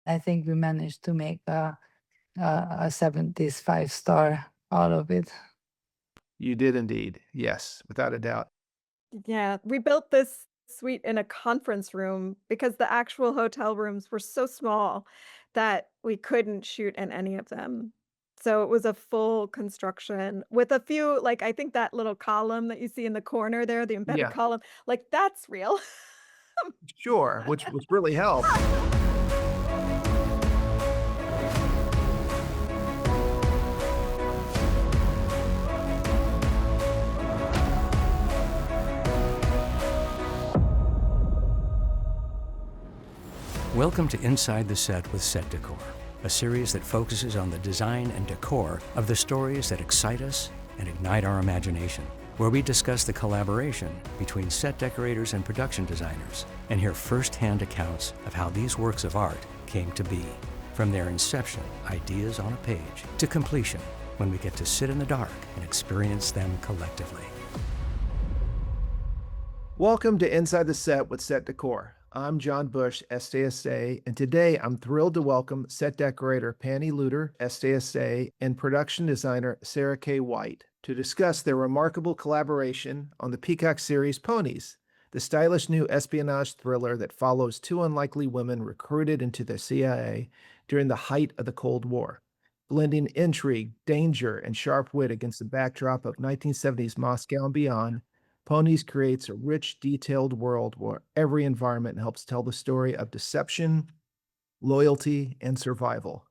I think we managed to make a 70s 5-star out of it. You did indeed. Yes, without a doubt. Yeah, we built this suite in a conference room because the actual hotel rooms were so small that we couldn't shoot in any of them. So it was a full construction with a few, like, I think that little column that you see in the corner there, the embedded Yeah, column, like, that's real. sure, which really helped. Welcome to Inside the Set with Set Decor, a series that focuses on the design and decor of the stories that excite us and ignite our imagination, where we discuss the collaboration between set decorators and production designers and hear first-hand accounts of how these works of art came to be, from their inception, ideas on a page, to completion, when we get to sit in the dark and experience them collectively. Welcome to Inside the Set with Set Decor. I'm John Bush, SDSA, and today I'm thrilled to welcome set decorator Panni Lutter, SDSA, and production designer Sara K. White to discuss their remarkable collaboration on the Peacock series Ponies, the stylish new espionage thriller that follows two unlikely women recruited into the CIA during the height of the Cold War. Blending intrigue, danger, and sharp wit against the backdrop of 1970s Moscow and beyond, Ponies creates a rich, detailed world where every environment helps tell the story of deception, loyalty, and survival.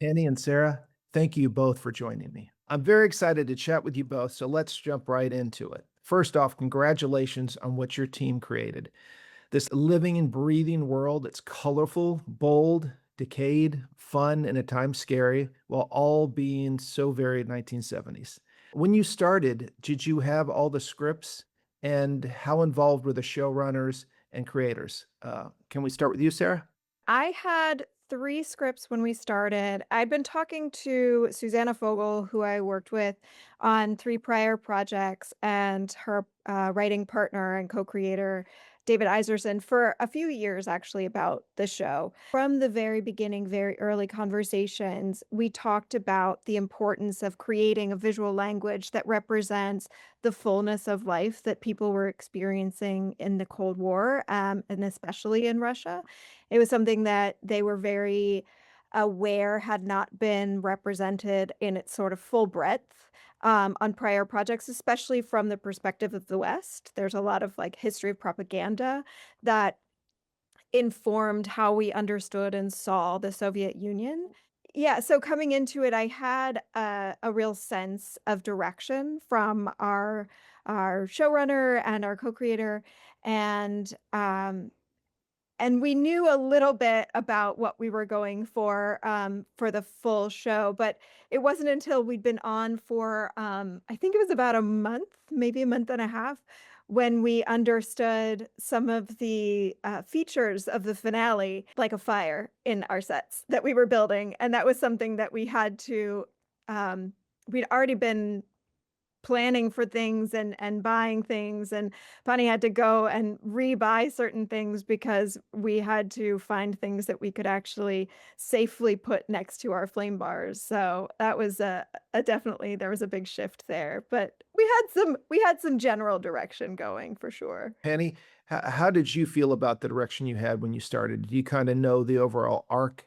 Panni and Sara, thank you both for joining me. I'm very excited to chat with you both, so let's jump right into it. First off, congratulations on what your team created. This living and breathing world that's colorful, bold, decayed, fun, and at times scary, while all being so very 1970s. When you started, did you have all the scripts? And how involved were the showrunners and creators? Can we start with you, Sara? I had 3 scripts when we started. I'd been talking to Susanna Fogel, who I worked with on 3 prior projects, and her, writing partner and co-creator, David Iserson, for a few years, actually, about the show. From the very beginning, very early conversations, we talked about the importance of creating a visual language that represents the fullness of life that people were experiencing in the Cold War, and especially in Russia. It was something that they were very aware had not been represented in its sort of full breadth, on prior projects, especially from the perspective of the West. There's a lot of, like, history of propaganda that informed how we understood and saw the Soviet Union. Yeah, so coming into it, I had a real sense of direction from our showrunner and our co-creator, and, and we knew a little bit about what we were going for the full show, but it wasn't until we'd been on for, I think it was about a month, maybe a month and a half, when we understood some of the features of the finale, like a fire in our sets that we were building. And that was something that we had to, we'd already been planning for things and buying things, and Panni had to go and rebuy certain things because we had to find things that we could actually safely put next to our flame bars. So that was a definitely there was a big shift there, but we had some general direction going for sure. Panni, how did you feel about the direction you had when you started? Did you kind of know the overall arc?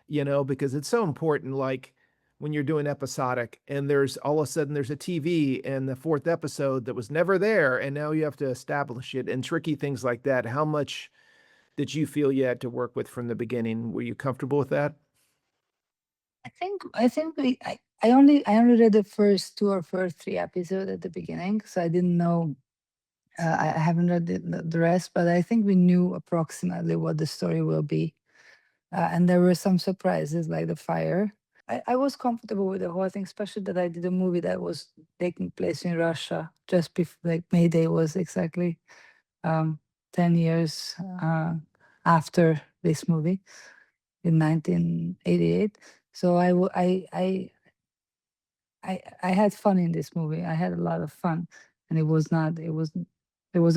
Because it's so important, like when you're doing episodic and there's all of a sudden there's a TV in the fourth episode that was never there, and now you have to establish it and tricky things like that. How much did you feel you had to work with from the beginning? Were you comfortable with that? I only read the first 2 or first 3 episodes at the beginning, so I didn't know. I haven't read the rest, but I think we knew approximately what the story will be. And there were some surprises like the fire. I was comfortable with the whole thing, especially that I did a movie that was taking place in Russia just before, like, May Day was exactly 10 years after this movie in 1988. So I had fun in this movie. I had a lot of fun, and it was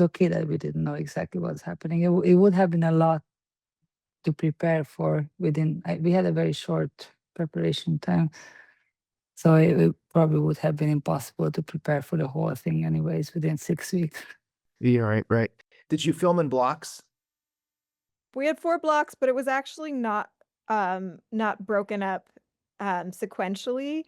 okay that we didn't know exactly what's happening. It would have been a lot to prepare for within. We had a very short preparation time, so it probably would have been impossible to prepare for the whole thing, anyways, within 6 weeks. Yeah, right. Did you film in blocks? We had 4 blocks, but it was actually not broken up, sequentially,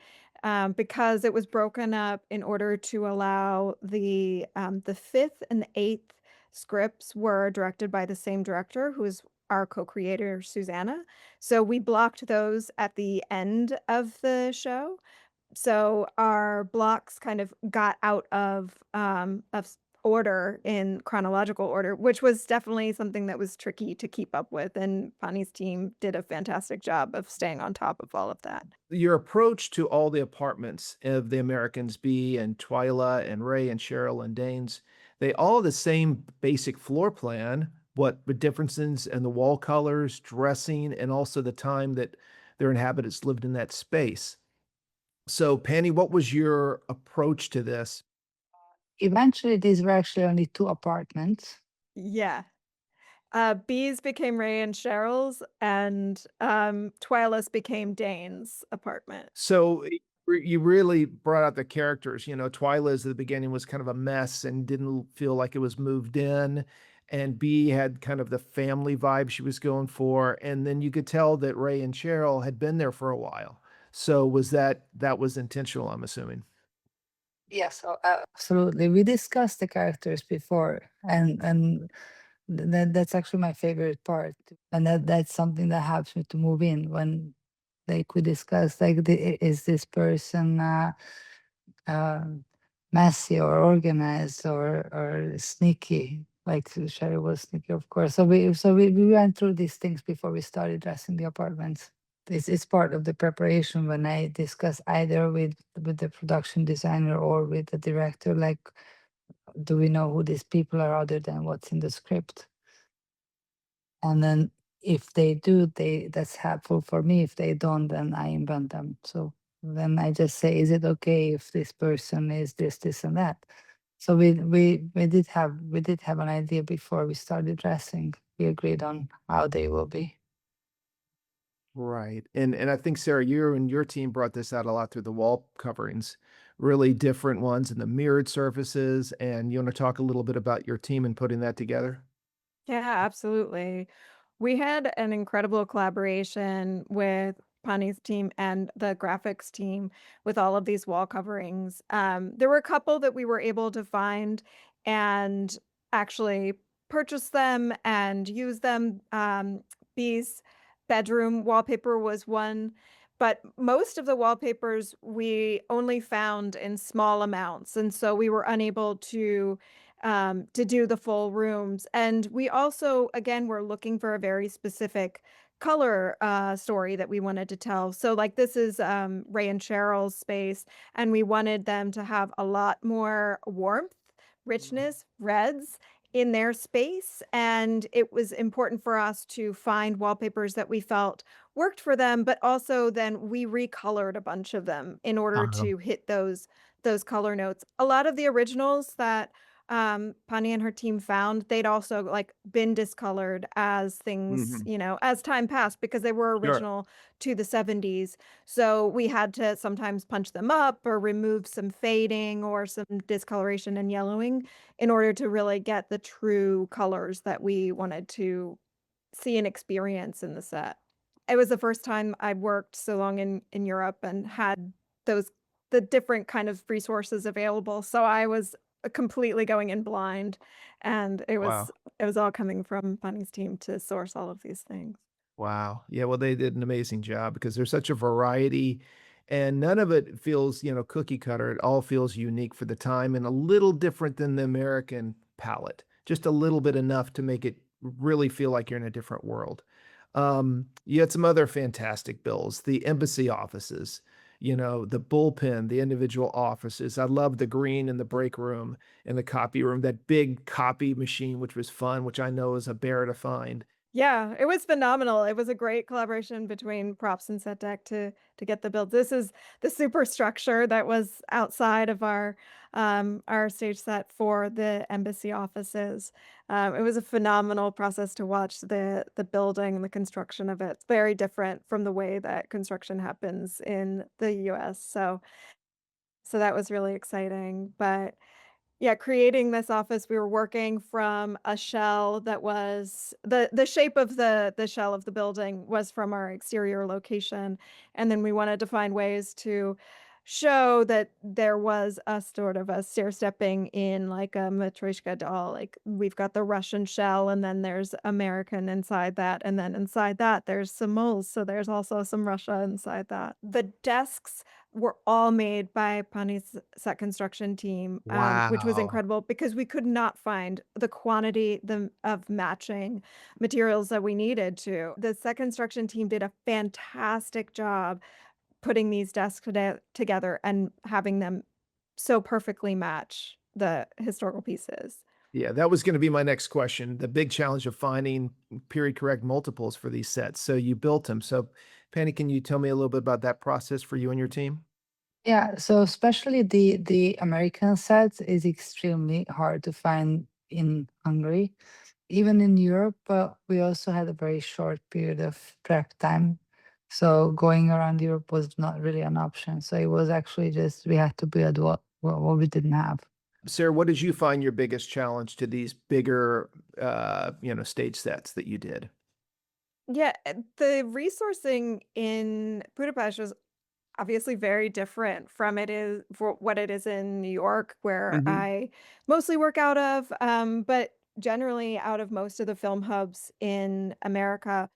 because it was broken up in order to allow the 5th and the 8th scripts were directed by the same director, who is our co-creator, Susanna. So we blocked those at the end of the show. So our blocks kind of got out of order in chronological order, which was definitely something that was tricky to keep up with, and Bonnie's team did a fantastic job of staying on top of all of that. Your approach to all the apartments of the Americans, Bee and Twyla and Ray and Cheryl and Danes, they all have the same basic floor plan, what the differences in the wall colors, dressing, and also the time that their inhabitants lived in that space. So, Panni, what was your approach to this? Eventually, these were actually only 2 apartments. Yeah. Bees became Ray and Cheryl's, and, Twyla's became Dane's apartment. So you really brought out the characters. Twyla's at the beginning was kind of a mess and didn't feel like it was moved in. And B had kind of the family vibe she was going for. And then you could tell that Ray and Cheryl had been there for a while. So that was intentional, I'm assuming. Yes, absolutely. We discussed the characters before, and that's actually my favorite part, and that's something that helps me to move in when, like, we discuss, like, is this person uh, messy or organized or sneaky? Like Sherry was sneaky, of course. So we went through these things before we started dressing the apartments. It's part of the preparation when I discuss either with the production designer or with the director, like, do we know who these people are other than what's in the script? And then if they do, that's helpful for me. If they don't, then I invent them. So then I just say, is it okay if this person is this, and that? So we did have an idea before we started dressing. We agreed on how they will be. Right. And I think, Sarah, you and your team brought this out a lot through the wall coverings, really different ones and the mirrored surfaces. And you want to talk a little bit about your team and putting that together? Yeah, absolutely. We had an incredible collaboration with Ponies team and the graphics team with all of these wall coverings. There were a couple that we were able to find and actually purchase them and use them. Bee's bedroom wallpaper was one, but most of the wallpapers we only found in small amounts, and so we were unable to do the full rooms. And we also, again, were looking for a very specific color story that we wanted to tell. So, like, this is Ray and Cheryl's space, and we wanted them to have a lot more warmth, richness, reds in their space. And it was important for us to find wallpapers that we felt worked for them, but also then we recolored a bunch of them in order Uh-huh. to hit those color notes. A lot of the originals that Panni and her team found, they'd also, like, been discolored as things, Hmm. as time passed because they were Sure. original to the 70s. So we had to sometimes punch them up or remove some fading or some discoloration and yellowing in order to really get the true colors that we wanted to see and experience in the set. It was the first time I'd worked so long in Europe and had those the different kind of resources available, so I was, completely going in blind, and it Wow. was it was all coming from Bunny's team to source all of these things. Wow. Yeah, well, they did an amazing job because there's such a variety and none of it feels, cookie cutter. It all feels unique for the time and a little different than the American palette. Just a little bit enough to make it really feel like you're in a different world. You had some other fantastic bills, the embassy offices, the bullpen, the individual offices. I love the green in the break room and the copy room, that big copy machine, which was fun, which I know is a bear to find. Yeah, it was phenomenal. It was a great collaboration between props and set deck to get the build. This is the superstructure that was outside of our stage set for the embassy offices. It was a phenomenal process to watch the building and the construction of it. It's very different from the way that construction happens in the US. So that was really exciting. But yeah, creating this office, we were working from a shell that was the shape of the shell of the building was from our exterior location, and then we wanted to find ways to show that there was a sort of a stair-stepping in like a matryoshka doll, like, we've got the Russian shell, and then there's American inside that, and then inside that, there's some moles, so there's also some Russia inside that. The desks were all made by Ponies set construction team, which was Wow. incredible because we could not find the quantity of matching materials that we needed to. The set construction team did a fantastic job putting these desks together and having them so perfectly match the historical pieces. Yeah, that was gonna be my next question, the big challenge of finding period correct multiples for these sets. So you built them. So, Penny, can you tell me a little bit about that process for you and your team? Yeah, so especially the American sets is extremely hard to find in Hungary. Even in Europe, we also had a very short period of prep time. So going around Europe was not really an option. So it was actually just we had to build what we didn't have. Sarah, what did you find your biggest challenge to these bigger, stage sets that you did? Yeah, the resourcing in Budapest was obviously very different from it is for what it is in New York, where Mhm. I mostly work out of, but generally out of most of the film hubs in America.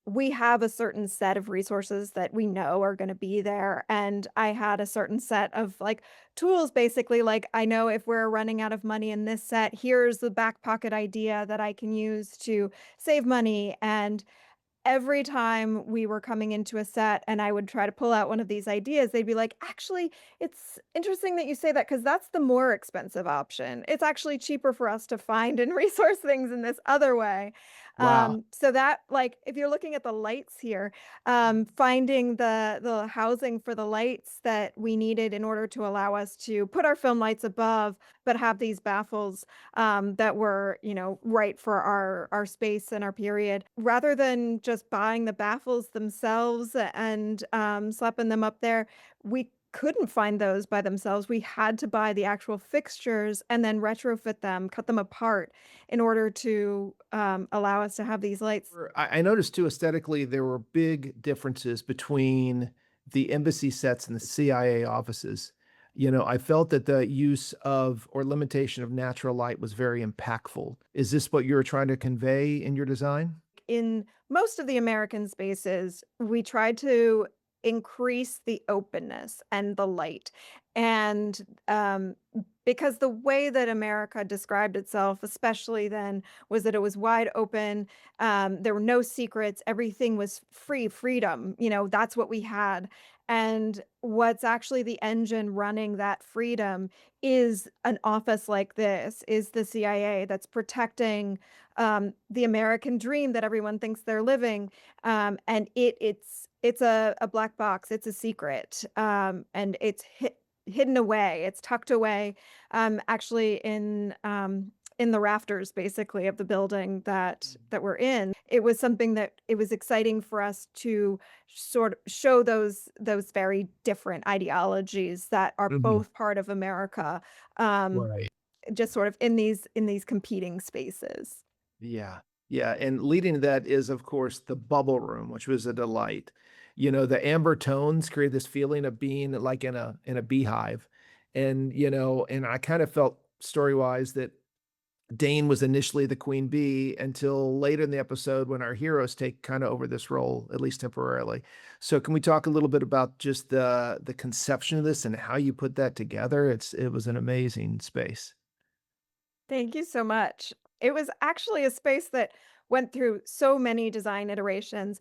We have a certain set of resources that we know are gonna be there, and I had a certain set of, like, tools, basically, like, I know if we're running out of money in this set, here's the back pocket idea that I can use to save money, and every time we were coming into a set and I would try to pull out one of these ideas, they'd be like, "Actually, it's interesting that you say that because that's the more expensive option. It's actually cheaper for us to find and resource things in this other way." Wow. So that, like, if you're looking at the lights here, finding the housing for the lights that we needed in order to allow us to put our film lights above, but have these baffles that were, right for our space and our period. Rather than just buying the baffles themselves and slapping them up there, we couldn't find those by themselves. We had to buy the actual fixtures and then retrofit them, cut them apart in order to allow us to have these lights. I noticed too aesthetically there were big differences between the embassy sets and the CIA offices. I felt that the use of or limitation of natural light was very impactful. Is this what you were trying to convey in your design? In most of the American spaces, we tried to increase the openness and the light. And because the way that America described itself, especially then, was that it was wide open. There were no secrets. Everything was freedom. That's what we had. And what's actually the engine running that freedom is an office like this, is the CIA that's protecting the American dream that everyone thinks they're living, and it's a black box, it's a secret, and it's hidden away, it's tucked away, actually in the rafters, basically, of the building that we're in. It was something that it was exciting for us to sort of show those very different ideologies that are Mhm. both part of America, um, Right. just sort of in these competing spaces. Yeah. Yeah, and leading to that is, of course, the bubble room, which was a delight. The amber tones create this feeling of being like in a beehive. And I kind of felt story-wise that Dane was initially the queen bee until later in the episode when our heroes take kind of over this role, at least temporarily. So can we talk a little bit about just the conception of this and how you put that together? It was an amazing space. Thank you so much. It was actually a space that went through so many design iterations.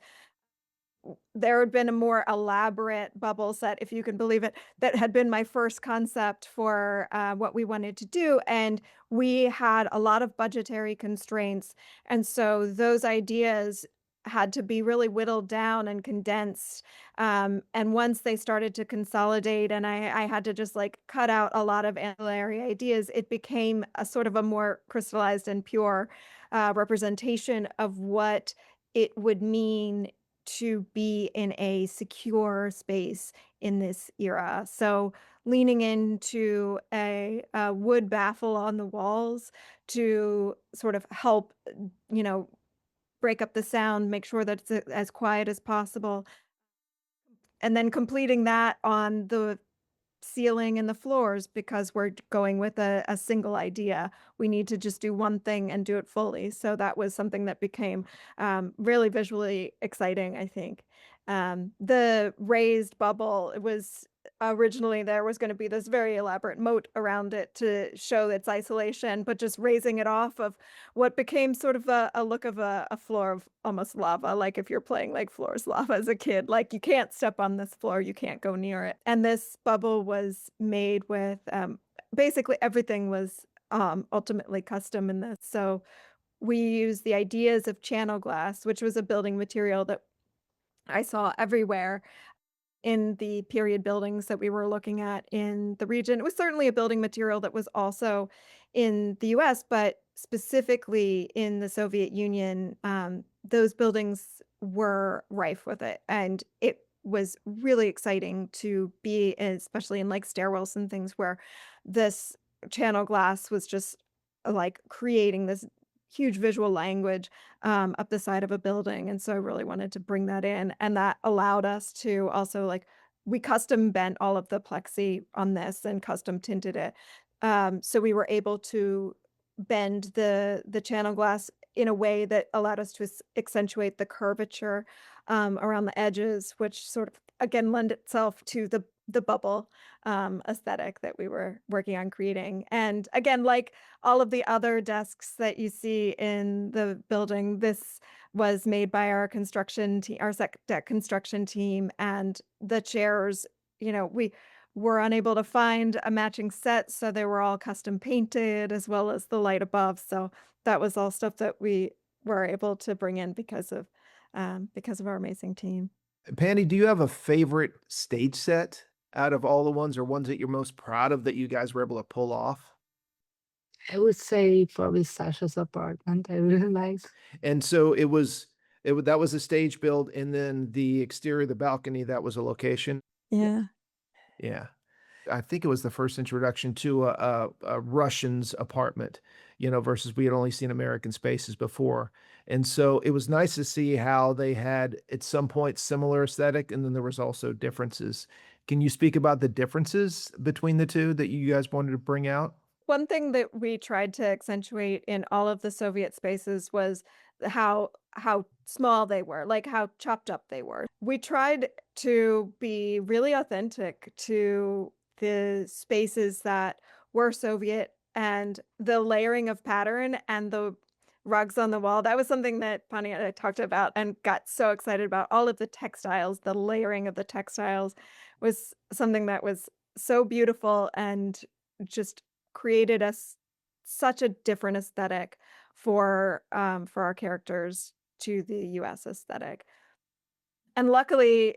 there had been a more elaborate bubble set, if you can believe it, that had been my first concept for what we wanted to do. And we had a lot of budgetary constraints. And so those ideas had to be really whittled down and condensed. And once they started to consolidate and I had to just like cut out a lot of ancillary ideas, it became a sort of a more crystallized and pure representation of what it would mean to be in a secure space in this era. So leaning into a wood baffle on the walls to sort of help, you know, break up the sound, make sure that it's as quiet as possible, and then completing that on the ceiling and the floors because we're going with a single idea. We need to just do one thing and do it fully. So that was something that became really visually exciting, I think. The raised bubble, it was originally there was going to be this very elaborate moat around it to show its isolation, but just raising it off of what became sort of a look of a floor of almost lava, like if you're playing like floors lava as a kid, like you can't step on this floor, you can't go near it. And this bubble was made with basically everything was ultimately custom in this. So we used the ideas of channel glass, which was a building material that I saw everywhere in the period buildings that we were looking at in the region. It was certainly a building material that was also in the US, but specifically in the Soviet Union, those buildings were rife with it. And it was really exciting to be, especially in like stairwells and things where this channel glass was just like creating this huge visual language up the side of a building. And so I really wanted to bring that in. And that allowed us to also like, we custom bent all of the plexi on this and custom tinted it. So we were able to bend the channel glass in a way that allowed us to accentuate the curvature around the edges, which sort of again lend itself to the bubble aesthetic that we were working on creating. And again, like all of the other desks that you see in the building, this was made by our construction team, our set deck construction team, and the chairs, you know, we were unable to find a matching set, so they were all custom painted as well as the light above. So that was all stuff that we were able to bring in because of our amazing team. Panni, do you have a favorite stage set out of all the ones, or ones that you're most proud of that you guys were able to pull off? I would say probably Sasha's apartment. I really liked. And so that was a stage build, and then the exterior, the balcony, that was a location. Yeah. Yeah. I think it was the first introduction to a Russian's apartment, you know, versus we had only seen American spaces before. And so it was nice to see how they had at some point similar aesthetic, and then there was also differences. Can you speak about the differences between the two that you guys wanted to bring out? One thing that we tried to accentuate in all of the Soviet spaces was how small they were, like how chopped up they were. We tried to be really authentic to the spaces that were Soviet and the layering of pattern and the rugs on the wall. That was something that Pani and I talked about and got so excited about. All of the textiles, the layering of the textiles was something that was so beautiful and just created us such a different aesthetic for our characters to the US aesthetic. And luckily,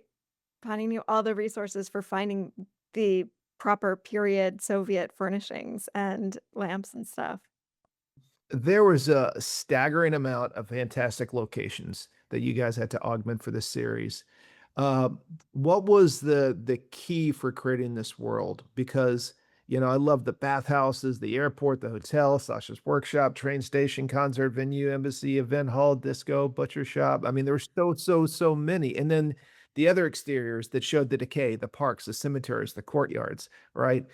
Pani knew all the resources for finding the proper period Soviet furnishings and lamps and stuff. There was a staggering amount of fantastic locations that you guys had to augment for this series. Uh, what was the key for creating this world? Because, you know, I love the bathhouses, the airport, the hotel, Sasha's workshop, train station, concert venue, embassy, event hall, disco, butcher shop. I mean, there were so many. And then the other exteriors that showed the decay, the parks, the cemeteries, the courtyards, right?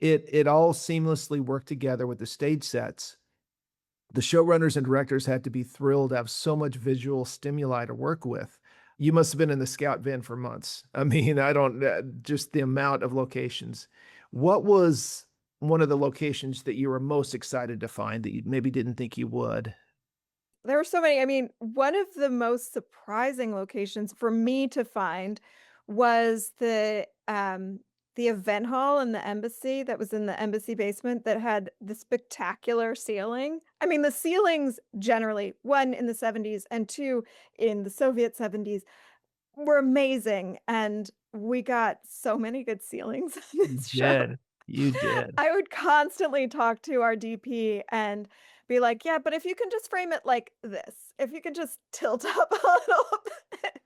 It all seamlessly worked together with the stage sets. The showrunners and directors had to be thrilled to have so much visual stimuli to work with. You must have been in the scout van for months. I mean, I don't just the amount of locations. What was one of the locations that you were most excited to find that you maybe didn't think you would? There were so many. I mean, one of the most surprising locations for me to find was the event hall in the embassy that was in the embassy basement that had the spectacular ceiling. I mean, the ceilings generally, one in the 70s and two in the Soviet 70s, were amazing, and we got so many good ceilings on You this show. did. You did. I would constantly talk to our DP and be like, "Yeah, but if you can just frame it like this, if you can just tilt up a little bit,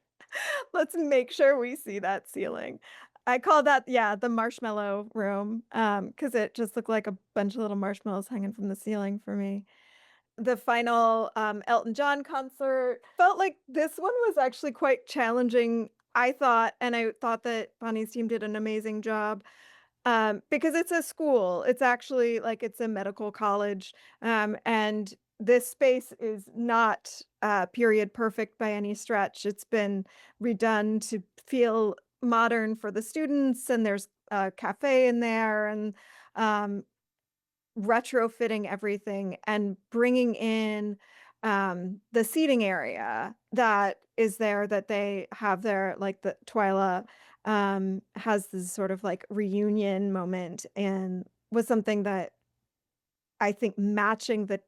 let's make sure we see that ceiling." I call that, yeah, the marshmallow room, because it just looked like a bunch of little marshmallows hanging from the ceiling for me. The final, Elton John concert felt like this one was actually quite challenging, I thought, and I thought that Bonnie's team did an amazing job. Because it's a school, it's actually like it's a medical college, and this space is not, period perfect by any stretch. It's been redone to feel modern for the students, and there's a cafe in there, and, um, retrofitting everything and bringing in, the seating area that is there that they have there, like the Twyla, has this sort of like reunion moment and was something that I think matching the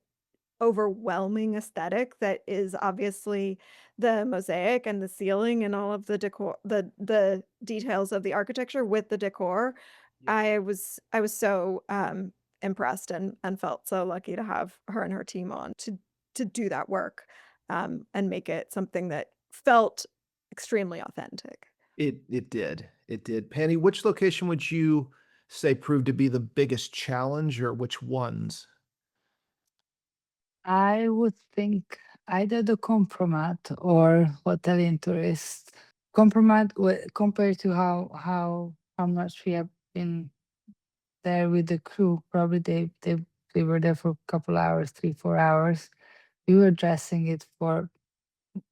overwhelming aesthetic that is obviously the mosaic and the ceiling and all of the decor, the details of the architecture with the decor. Yeah. I was so impressed and felt so lucky to have her and her team on to do that work, and make it something that felt extremely authentic. It did. It did. Penny, which location would you say proved to be the biggest challenge, or which ones? I would think either the Compromat or Hotel in Tourist. Compromat, compared to how much we have been there with the crew, probably they were there for a couple hours, 3 4 hours. We were dressing it for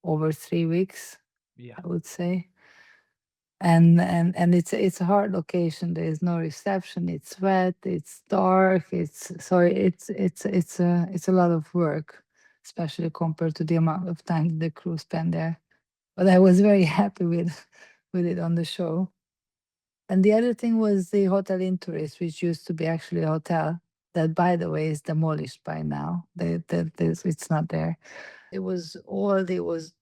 over 3 weeks, Yeah. I would say. And it's a hard location. There is no reception. It's wet. It's dark. It's a lot of work, especially compared to the amount of time the crew spent there. But I was very happy with it on the show. And the other thing was the Hotel in Tourist, which used to be actually a hotel that, by the way, is demolished by now. It's not there. It was old. It was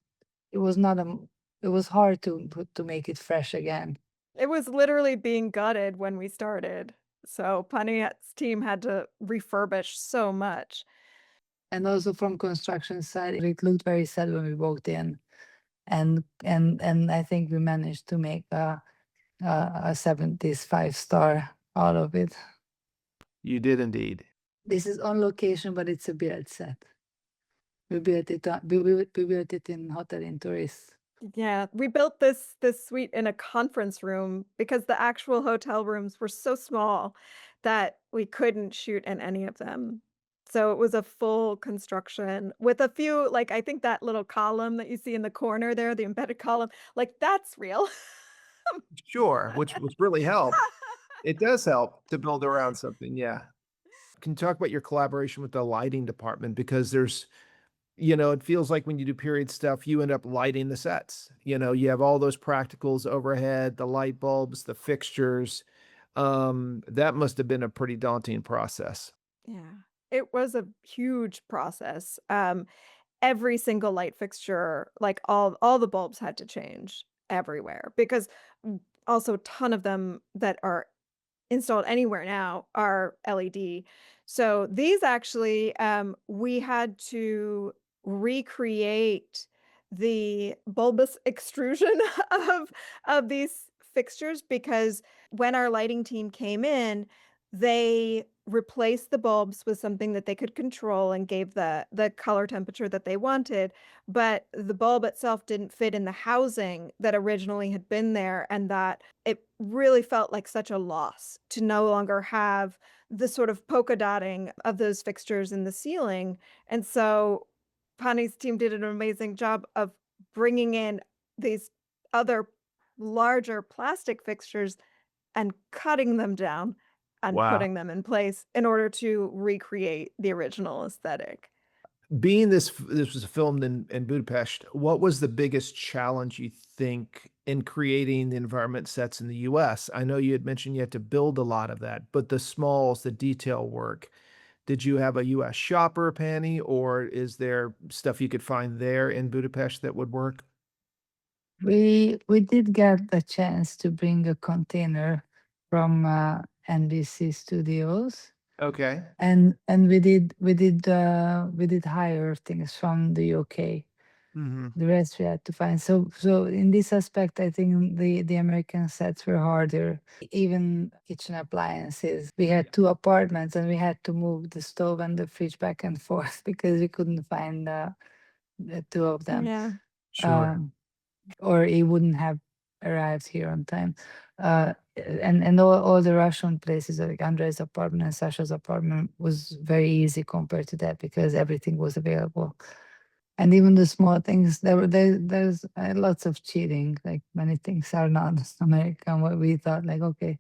not a. It was hard to make it fresh again. It was literally being gutted when we started. So Pontiac's team had to refurbish so much. And also from construction side, it looked very sad when we walked in, and I think we managed to make a 70s 5-star out of it. You did indeed. This is on location, but it's a build set. We built it. We built it in Hotel in Tourist. Yeah, we built this suite in a conference room because the actual hotel rooms were so small that we couldn't shoot in any of them. So it was a full construction with a few, like I think that little column that you see in the corner there, the embedded column, like that's real. Sure, which really helped. It does help to build around something, yeah. Can you talk about your collaboration with the lighting department? Because it feels like when you do period stuff, you end up lighting the sets. You have all those practicals overhead, the light bulbs, the fixtures. That must have been a pretty daunting process. Yeah. It was a huge process. Every single light fixture, like all the bulbs had to change everywhere because also a ton of them that are installed anywhere now are LED. So these actually, we had to recreate the bulbous extrusion of these fixtures because when our lighting team came in, they replaced the bulbs with something that they could control and gave the color temperature that they wanted, but the bulb itself didn't fit in the housing that originally had been there, and that it really felt like such a loss to no longer have the sort of polka dotting of those fixtures in the ceiling. And so Pani's team did an amazing job of bringing in these other larger plastic fixtures and cutting them down and Wow. putting them in place in order to recreate the original aesthetic. Being this was filmed in Budapest, what was the biggest challenge you think in creating the environment sets in the US? I know you had mentioned you had to build a lot of that, but the smalls, the detail work, did you have a US shopper, Panny, or is there stuff you could find there in Budapest that would work? We did get a chance to bring a container from NBC Studios, Okay. and we did hire things from the UK. Mhm. The rest we had to find. So in this aspect, I think the American sets were harder. Even kitchen appliances. We had two apartments, and we had to move the stove and the fridge back and forth because we couldn't find the two of them. Yeah. Sure. Um, or it wouldn't have arrived here on time. And all the Russian places, like Andrei's apartment and Sasha's apartment, was very easy compared to that because everything was available. And even the small things, there's lots of cheating. Like many things are not American. What we thought, like, okay,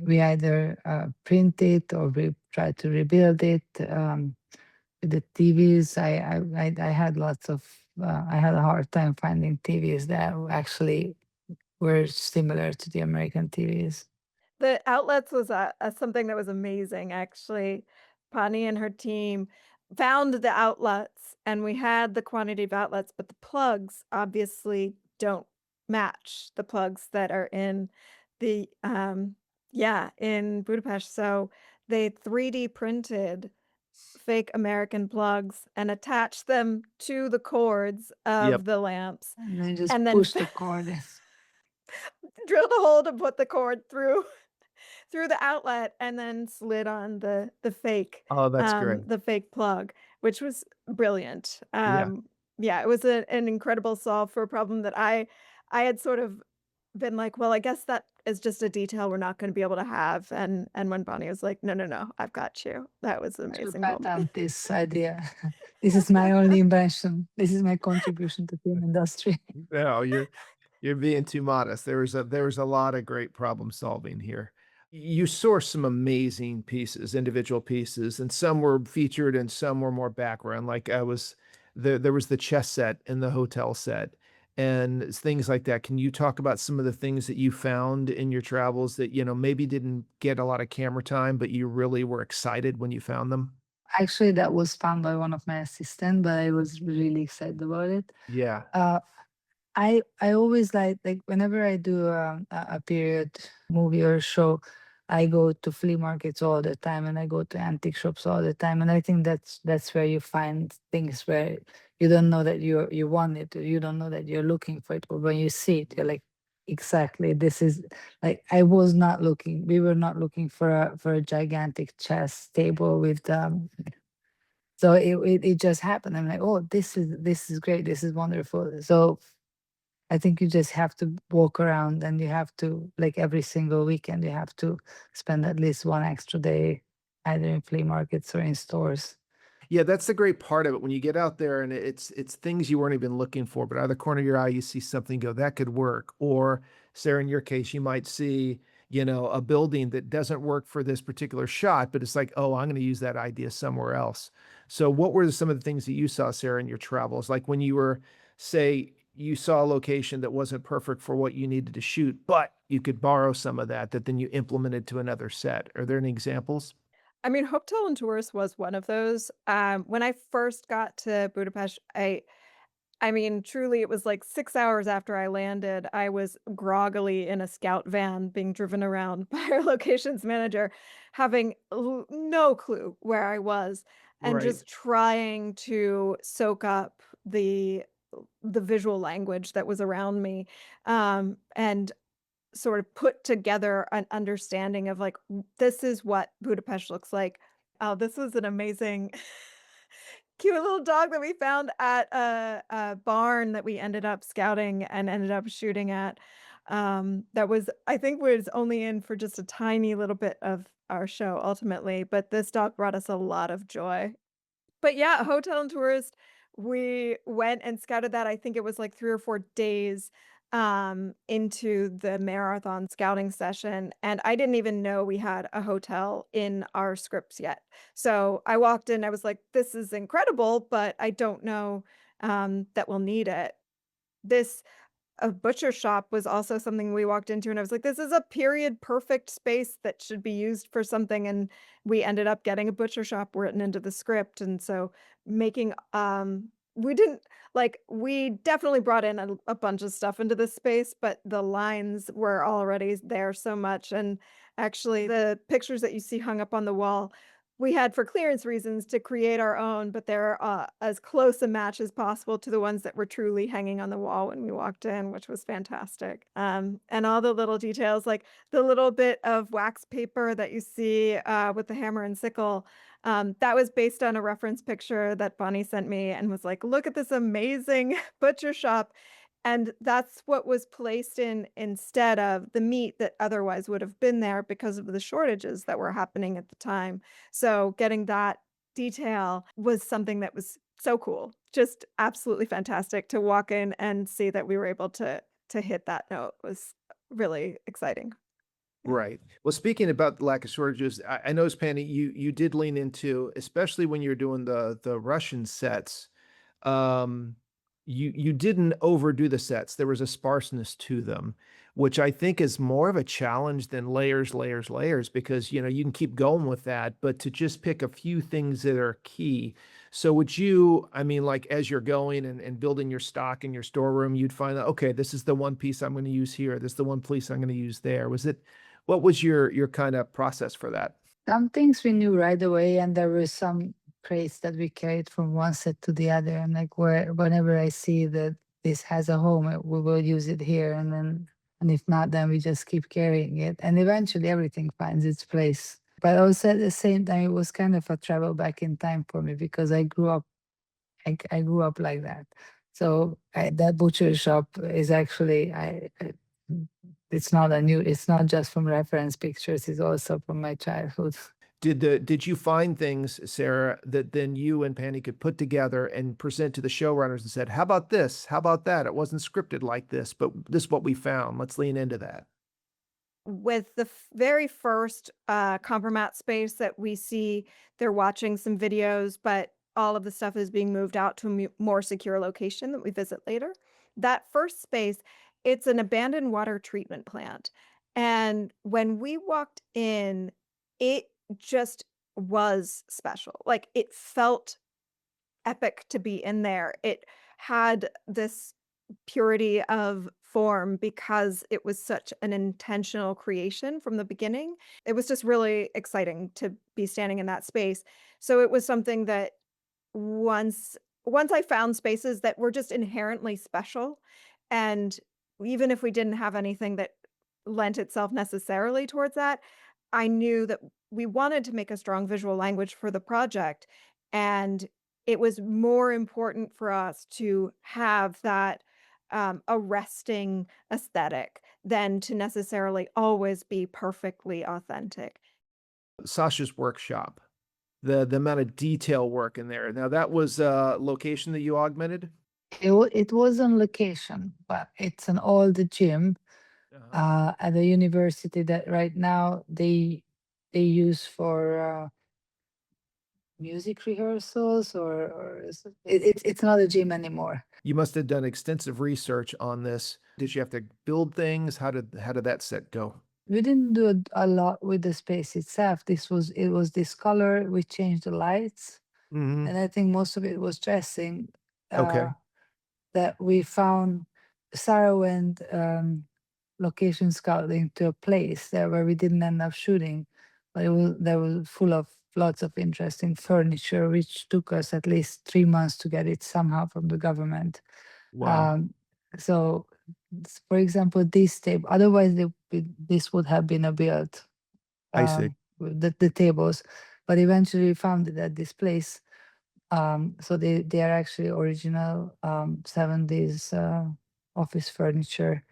we either print it or we try to rebuild it. With the TVs, I had lots of I had a hard time finding TVs that actually were similar to the American TVs. The outlets was something that was amazing, actually. Pani and her team found the outlets, and we had the quantity of outlets, but the plugs obviously don't match the plugs that are in the, yeah, in Budapest. So they 3D printed fake American plugs and attached them to the cords Yep. of the lamps, And then just and then push the cord in. drilled a hole to put the cord through through the outlet and then slid on Oh, that's great. the fake plug, which was brilliant. Yeah. Yeah, it was an incredible solve for a problem that I had sort of been like, "Well, I guess that is just a detail we're not gonna be able to have," and when Bonnie was like, "No, no, no, I've got you." That was an To amazing moment. patent this idea. This is my only invention. This is my contribution to film industry. No, you're being too modest. There was a lot of great problem solving here. You sourced some amazing pieces, individual pieces, and some were featured and some were more background. Like there was the chess set and the hotel set and things like that. Can you talk about some of the things that you found in your travels that, maybe didn't get a lot of camera time, but you really were excited when you found them? Actually, that was found by one of my assistants, but I was really excited about it. Yeah. Uh, I always like whenever I do a period movie or show, I go to flea markets all the time and I go to antique shops all the time, and I think that's where you find things where you don't know that you want it, or you don't know that you're looking for it, but when you see it, you're like, exactly, this is like I was not looking. We were not looking for a gigantic chess table with so it just happened. I'm like, oh, this is great. This is wonderful. So I think you just have to walk around, and you have to, like, every single weekend, you have to spend at least one extra day either in flea markets or in stores. Yeah, that's the great part of it. When you get out there and it's things you weren't even looking for, but out of the corner of your eye, you see something, go, that could work. Or Sarah, in your case, you might see, a building that doesn't work for this particular shot, but it's like, oh, I'm going to use that idea somewhere else. So what were some of the things that you saw, Sarah, in your travels? Like when you were, say, you saw a location that wasn't perfect for what you needed to shoot, but you could borrow some of that then you implemented to another set. Are there any examples? I mean, Hotel and Tours was one of those. When I first got to Budapest, I mean, truly, it was like 6 hours after I landed, I was groggily in a scout van being driven around by our locations manager, having no clue where I was, and Right. just trying to soak up the visual language that was around me, and sort of put together an understanding of like, this is what Budapest looks like. Oh, this was an amazing cute little dog that we found at a barn that we ended up scouting and ended up shooting at. That was, I think, was only in for just a tiny little bit of our show ultimately, but this dog brought us a lot of joy. But yeah, Hotel and Tourist, we went and scouted that. I think it was like 3 or 4 days. into the marathon scouting session, and I didn't even know we had a hotel in our scripts yet. So I walked in, I was like, "This is incredible, but I don't know, that we'll need it." This A butcher shop was also something we walked into, and I was like, "This is a period perfect space that should be used for something," and we ended up getting a butcher shop written into the script, and so making, we didn't we definitely brought in a bunch of stuff into this space, but the lines were already there so much, and actually, the pictures that you see hung up on the wall, we had for clearance reasons to create our own, but they're, as close a match as possible to the ones that were truly hanging on the wall when we walked in, which was fantastic. And all the little details, like the little bit of wax paper that you see, with the hammer and sickle, that was based on a reference picture that Bonnie sent me and was like, "Look at this amazing butcher shop." And that's what was placed in instead of the meat that otherwise would have been there because of the shortages that were happening at the time. So getting that detail was something that was so cool. Just absolutely fantastic to walk in and see that we were able to hit that note was really exciting. Yeah. Right. Well, speaking about the lack of shortages, I noticed, Panny, you did lean into, especially when you're doing the Russian sets, um, you didn't overdo the sets. There was a sparseness to them, which I think is more of a challenge than layers, layers, layers, because you can keep going with that, but to just pick a few things that are key. So would you, I mean, like as you're going and building your stock in your storeroom, you'd find that, okay, this is the one piece I'm going to use here. This is the one piece I'm going to use there. What was your kind of process for that? Some things we knew right away, and there were some crates that we carried from one set to the other. And like whenever I see that this has a home, we will use it here, and if not, then we just keep carrying it. And eventually, everything finds its place. But also at the same time, it was kind of a travel back in time for me because I grew up. I grew up like that. So that butcher shop is actually it's not a new. It's not just from reference pictures. It's also from my childhood. Did you find things, Sarah, that then you and Panny could put together and present to the showrunners and said, "How about this? How about that? It wasn't scripted like this, but this is what we found. Let's lean into that." With the very first compromat space that we see, they're watching some videos, but all of the stuff is being moved out to a more secure location that we visit later. That first space, it's an abandoned water treatment plant. And when we walked in, it just was special. Like it felt epic to be in there. It had this purity of form because it was such an intentional creation from the beginning. It was just really exciting to be standing in that space. So it was something that once once I found spaces that were just inherently special, and even if we didn't have anything that lent itself necessarily towards that, I knew that we wanted to make a strong visual language for the project, and it was more important for us to have that, arresting aesthetic than to necessarily always be perfectly authentic. Sasha's workshop, the amount of detail work in there. Now that was a location that you augmented? It was on location, but it's an old gym Uh-huh. at the university that right now they use for music rehearsals, or it's not a gym anymore. You must have done extensive research on this. Did you have to build things? How did that set go? We didn't do a lot with the space itself. It was this color. We changed the lights, Mhm. and I think most of it was dressing. Okay. That we found. Sarah went location scouting to a place there where we didn't end up shooting, but there was full of lots of interesting furniture, which took us at least 3 months to get it somehow from the government. Wow. Um, so, for example, this table, otherwise this would have been a build, I see. with the tables, but eventually we found it at this place. So they are actually original 70s office furniture.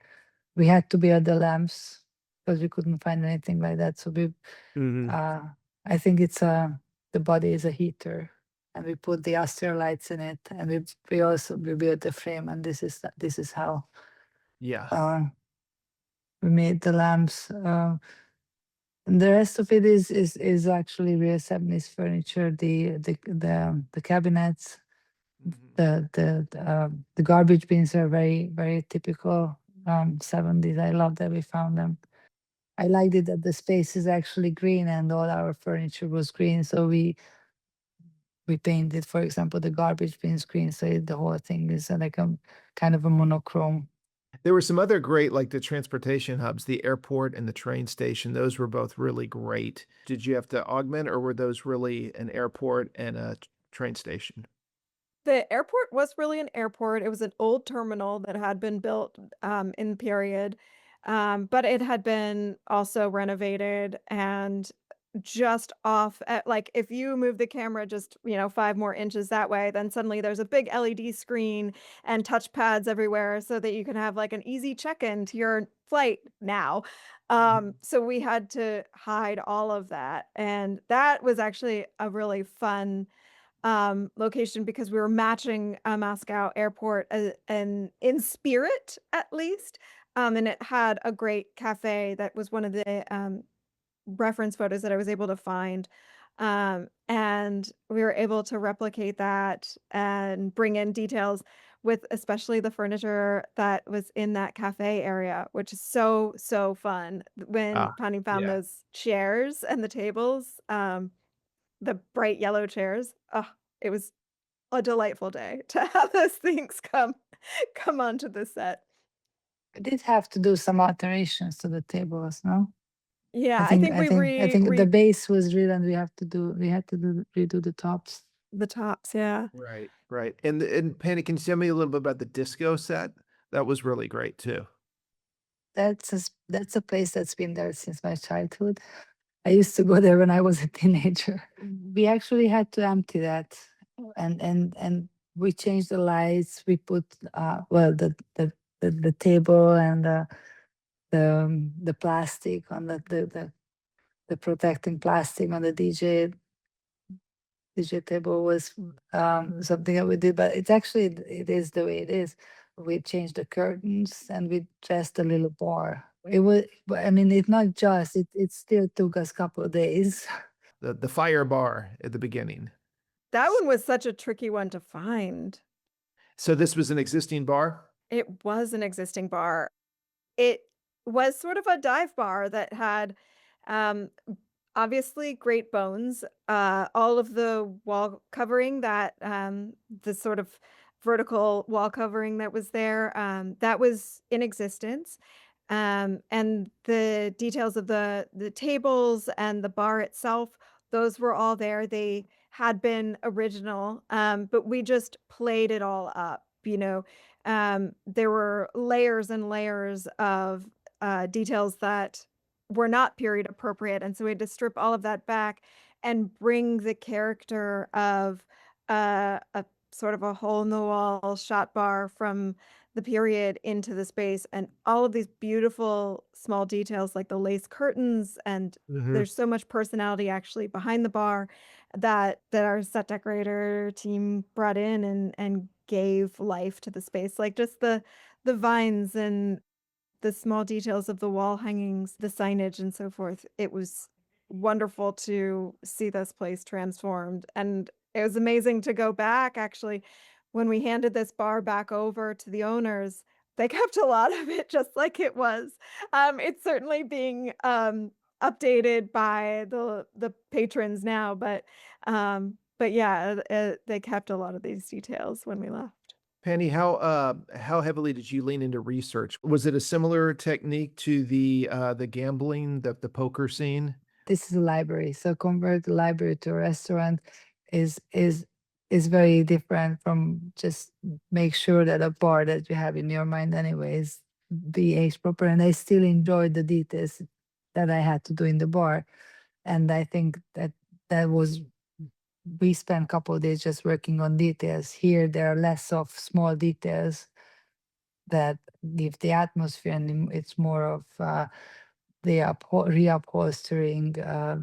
We had to build the lamps because we couldn't find anything like that. So Mhm. uh, I think the body is a heater, and we put the Aster lights in it, and we built the frame, and this is how Yeah. We made the lamps. And the rest of it is actually real Japanese furniture. The cabinets, the garbage bins are very very typical 70s. I love that we found them. I liked it that the space is actually green and all our furniture was green. So we painted, for example, the garbage bins green. So the whole thing is like a kind of a monochrome. There were some other great, like the transportation hubs, the airport and the train station. Those were both really great. Did you have to augment, or were those really an airport and a train station? The airport was really an airport. It was an old terminal that had been built, in the period, but it had been also renovated and just off at like, if you move the camera just, 5 more inches that way, then suddenly there's a big LED screen and touch pads everywhere so that you can have, like, an easy check-in to your flight now. So we had to hide all of that, and that was actually a really fun location because we were matching a Moscow airport, and in spirit at least. And it had a great cafe that was one of the reference photos that I was able to find. And we were able to replicate that and bring in details with especially the furniture that was in that cafe area, which is so, so fun. When Ah, Pani found yeah. those chairs and the tables, the bright yellow chairs, oh, it was a delightful day to have those things come onto the set. We did have to do some alterations to the tables, no? I Yeah, I think think I we think I think the re base was real, and we had to redo the tops. the tops, yeah. Right, right. And Penny, can you tell me a little bit about the disco set? That was really great too. That's a place that's been there since my childhood. I used to go there when I was a teenager. We actually had to empty that, and we changed the lights. We put well the table and the plastic on the protecting plastic on the DJ table was something that we did, but it's actually it is the way it is. We changed the curtains and we dressed a little bar. It was, but I mean, it's not just it still took us a couple of days. The fire bar at the beginning. That one was such a tricky one to find. So this was an existing bar? It was an existing bar. It was sort of a dive bar that had, um, obviously great bones, all of the wall covering that, the sort of vertical wall covering that was there, that was in existence. And the details of the tables and the bar itself, those were all there. They had been original, but we just played it all up. There were layers and layers of details that were not period appropriate, and so we had to strip all of that back and bring the character of a sort of a hole in the wall shot bar from the period into the space, and all of these beautiful small details like the lace curtains, and Mhm. there's so much personality actually behind the bar that our set decorator team brought in and gave life to the space, like just the vines and the small details of the wall hangings, the signage, and so forth. It was wonderful to see this place transformed, and it was amazing to go back, actually, when we handed this bar back over to the owners, they kept a lot of it just like it was. It's certainly being, updated by the patrons now, but yeah, they kept a lot of these details when we left. Penny, how heavily did you lean into research? Was it a similar technique to the gambling, the poker scene? This is a library, so convert the library to a restaurant is is is very different from just make sure that a bar that you have in your mind anyways be age proper. And I still enjoyed the details that I had to do in the bar, and I think that was we spent a couple of days just working on details. Here there are less of small details that give the atmosphere, and it's more of the reupholstering,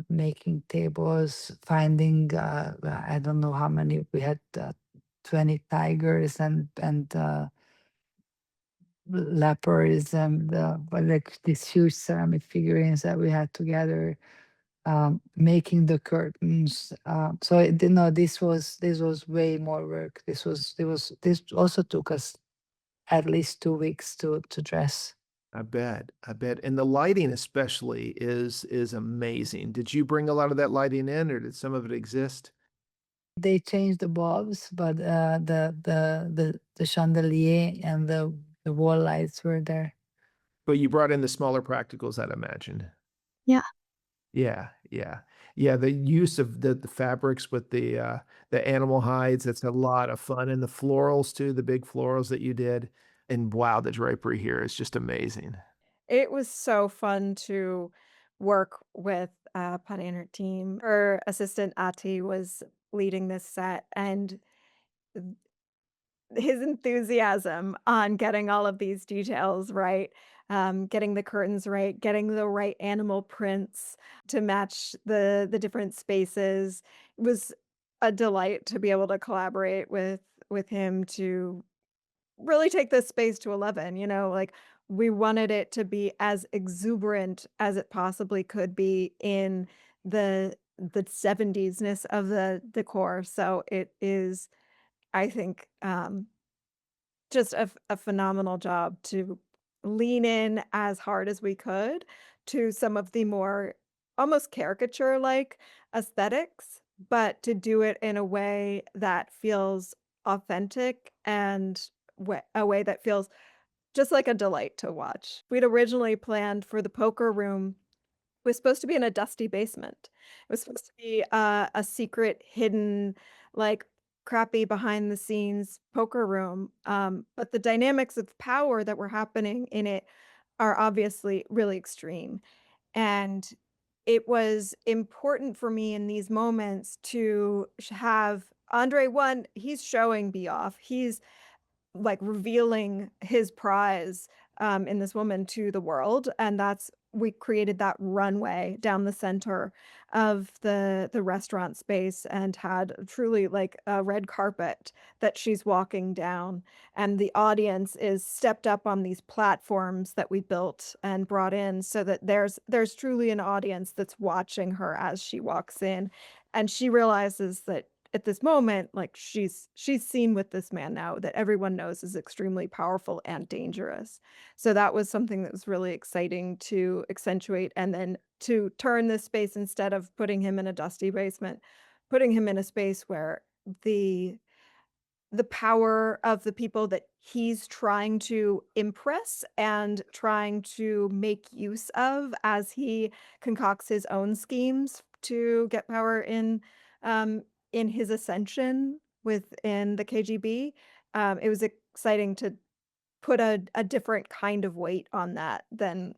making tables, finding I don't know how many we had, 20 tigers and leopards and like these huge ceramic figurines that we had together, making the curtains. So this was way more work. This also took us at least 2 weeks to dress. I bet. I bet. And the lighting especially is amazing. Did you bring a lot of that lighting in, or did some of it exist? They changed the bulbs, but the chandelier and the wall lights were there. But you brought in the smaller practicals, I'd imagine. Yeah. Yeah, yeah. Yeah, the use of the fabrics with the animal hides, that's a lot of fun, and the florals too, the big florals that you did, and wow, the drapery here is just amazing. It was so fun to work with, Panni and her team. Her assistant, Ati, was leading this set, and his enthusiasm on getting all of these details right, getting the curtains right, getting the right animal prints to match the different spaces. It was a delight to be able to collaborate with him to really take this space to 11, like, we wanted it to be as exuberant as it possibly could be in the 70s-ness of the decor, so it is, I think, just a phenomenal job to lean in as hard as we could to some of the more almost caricature-like aesthetics, but to do it in a way that feels authentic and a way that feels just like a delight to watch. We'd originally planned for the poker room was supposed to be in a dusty basement. It was supposed to be a secret, hidden, like, crappy behind the scenes poker room, but the dynamics of power that were happening in it are obviously really extreme, and it was important for me in these moments to have Andre 1, he's showing B off. He's like, revealing his prize, in this woman to the world, and that's we created that runway down the center of the restaurant space and had truly, like, a red carpet that she's walking down, and the audience is stepped up on these platforms that we built and brought in so that there's truly an audience that's watching her as she walks in, and she realizes that at this moment, like, she's seen with this man now that everyone knows is extremely powerful and dangerous. So that was something that was really exciting to accentuate, and then to turn this space instead of putting him in a dusty basement, putting him in a space where the the power of the people that he's trying to impress and trying to make use of as he concocts his own schemes to get power in his ascension within the KGB. It was exciting to put a different kind of weight on that than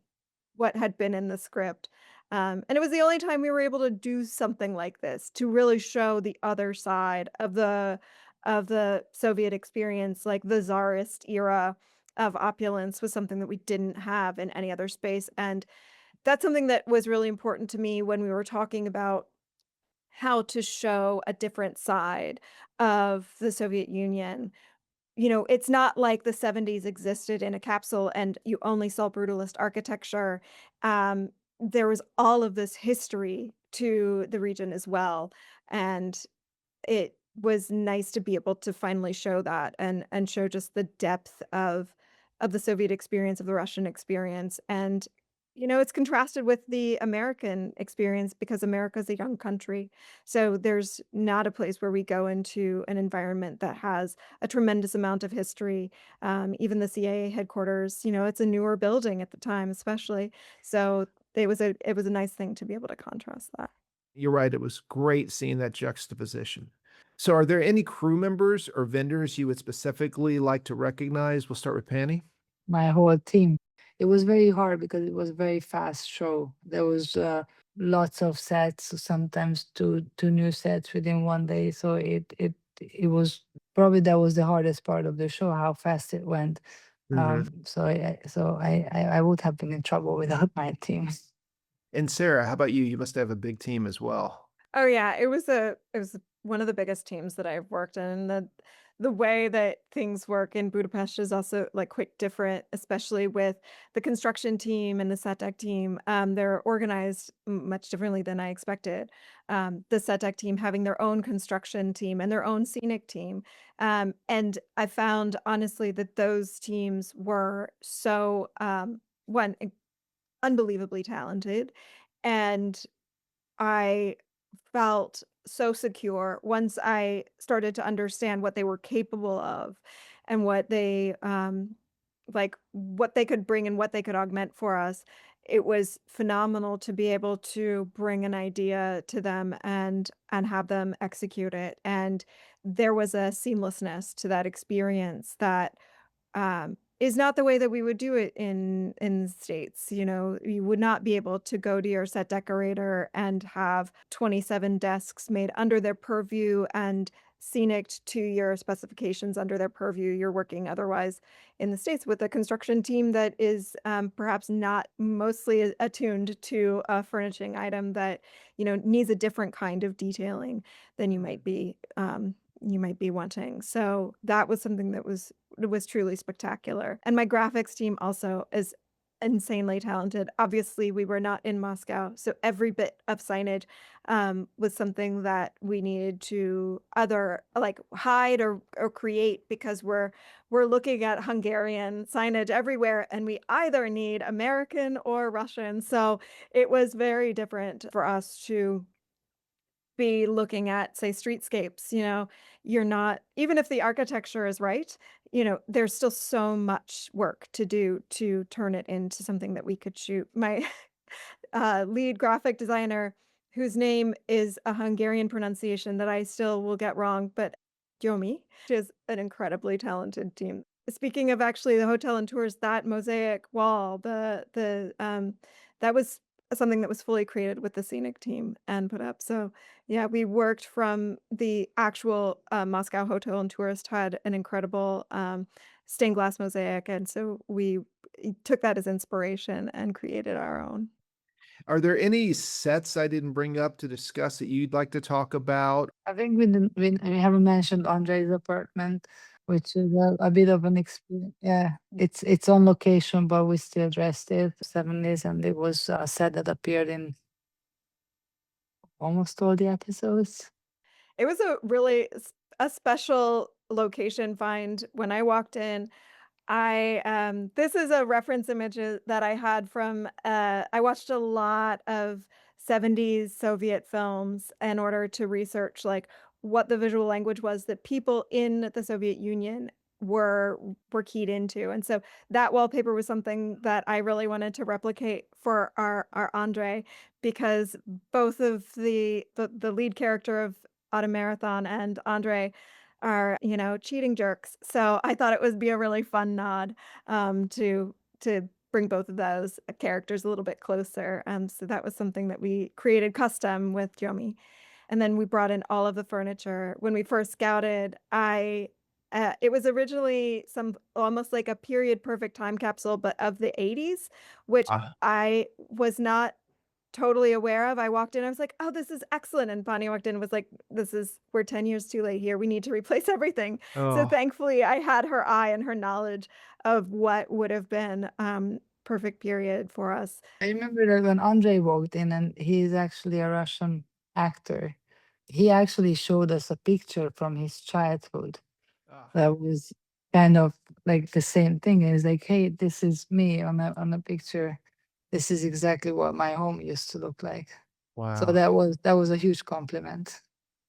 what had been in the script. And it was the only time we were able to do something like this, to really show the other side of the Soviet experience, like the Tsarist era of opulence was something that we didn't have in any other space. And that's something that was really important to me when we were talking about how to show a different side of the Soviet Union. It's not like the 70s existed in a capsule and you only saw brutalist architecture. There was all of this history to the region as well, and it was nice to be able to finally show that and show just the depth of the Soviet experience, of the Russian experience, and, it's contrasted with the American experience because America's a young country, so there's not a place where we go into an environment that has a tremendous amount of history, even the CIA headquarters, it's a newer building at the time, especially, so it was a nice thing to be able to contrast that. You're right, it was great seeing that juxtaposition. So are there any crew members or vendors you would specifically like to recognize? We'll start with Panny. My whole team. It was very hard because it was a very fast show. There was lots of sets, so sometimes two new sets within one day. So it was probably that was the hardest part of the show, how fast it went. So I would have been in trouble without my team. And Sarah, how about you? You must have a big team as well. Oh, yeah, it was a one of the biggest teams that I've worked in. The way that things work in Budapest is also like quite different, especially with the construction team and the set deck team. They're organized much differently than I expected. The set deck team having their own construction team and their own scenic team. And I found honestly that those teams were so one unbelievably talented, and I felt so secure once I started to understand what they were capable of and what they like what they could bring and what they could augment for us. It was phenomenal to be able to bring an idea to them and have them execute it. And there was a seamlessness to that experience that is not the way that we would do it in the States. You know, you would not be able to go to your set decorator and have 27 desks made under their purview and scenic to your specifications under their purview. You're working otherwise in the States with a construction team that is perhaps not mostly attuned to a furnishing item that, you know, needs a different kind of detailing than you might be wanting. So that was something that was truly spectacular. And my graphics team also is insanely talented. Obviously, we were not in Moscow, so every bit of signage was something that we needed to either like hide or create, because we're looking at Hungarian signage everywhere, and we either need American or Russian. So it was very different for us to be looking at, say, streetscapes. You know, you're not, even if the architecture is right, you know, there's still so much work to do to turn it into something that we could shoot. My lead graphic designer, whose name is a Hungarian pronunciation that I still will get wrong, but Yomi, is an incredibly talented team. Speaking of actually the hotel and tours, that mosaic wall, that was something that was fully created with the scenic team and put up. So yeah, we worked from the actual Moscow Hotel and Tourist had an incredible stained glass mosaic, and so we took that as inspiration and created our own. Are there any sets I didn't bring up to discuss that you'd like to talk about? I think we haven't mentioned Andre's apartment, which is a bit of an experience. Yeah, it's on location, but we still dressed it 70s, and it was a set that appeared in almost all the episodes. It was a special location find when I walked in. This is a reference image that I had from I watched a lot of 70s Soviet films in order to research like what the visual language was that people in the Soviet Union were keyed into. And so that wallpaper was something that I really wanted to replicate for our Andre, because both of the lead character of Autumn Marathon and Andre are, you know, cheating jerks. So I thought it would be a really fun nod to bring both of those characters a little bit closer. So that was something that we created custom with Jomi. And then we brought in all of the furniture. When we first scouted, I it was originally some almost like a period perfect time capsule, but of the 80s, which I was not totally aware of. I walked in, I was like, "Oh, this is excellent." And Bonnie walked in and was like, we're 10 years too late here. We need to replace everything." So Oh, thankfully I had her eye and her knowledge of what would have been perfect period for us. I remember that when Andre walked in, and he's actually a Russian actor, he actually showed us a picture from his childhood ah, that was kind of like the same thing. It's like, hey, this is me on a picture. This is exactly what my home used to look like. So wow. that was a huge compliment.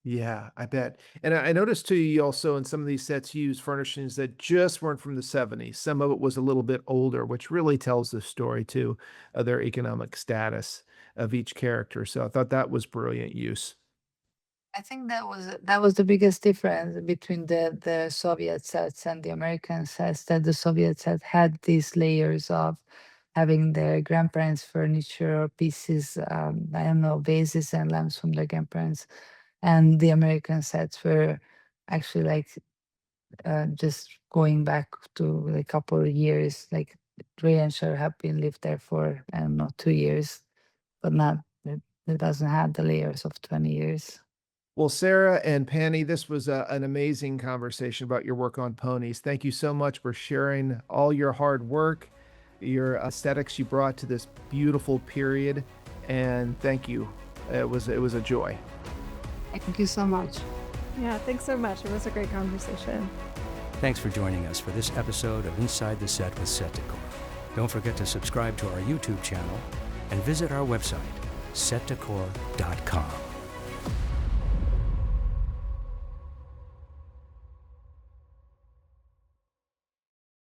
Yeah, I bet. And I noticed too, you also in some of these sets use furnishings that just weren't from the 70s. Some of it was a little bit older, which really tells the story too of their economic status of each character. So I thought that was brilliant use. I think that was the biggest difference between the Soviet sets and the American sets, that the Soviet set had these layers of having their grandparents' furniture or pieces, I don't know, vases and lamps from their grandparents. And the American sets were actually like just going back to like a couple of years. Like Ray and Cher have been lived there for, I don't know, 2 years, but not, it doesn't have the layers of 20 years. Well, Sara and Panni, this was an amazing conversation about your work on ponies. Thank you so much for sharing all your hard work, your aesthetics you brought to this beautiful period, and thank you. It was a joy. Thank you so much. Yeah, thanks so much. It was a great conversation. Thanks for joining us for this episode of Inside the Set with Set Decor. Don't forget to subscribe to our YouTube channel and visit our website, setdecor.com.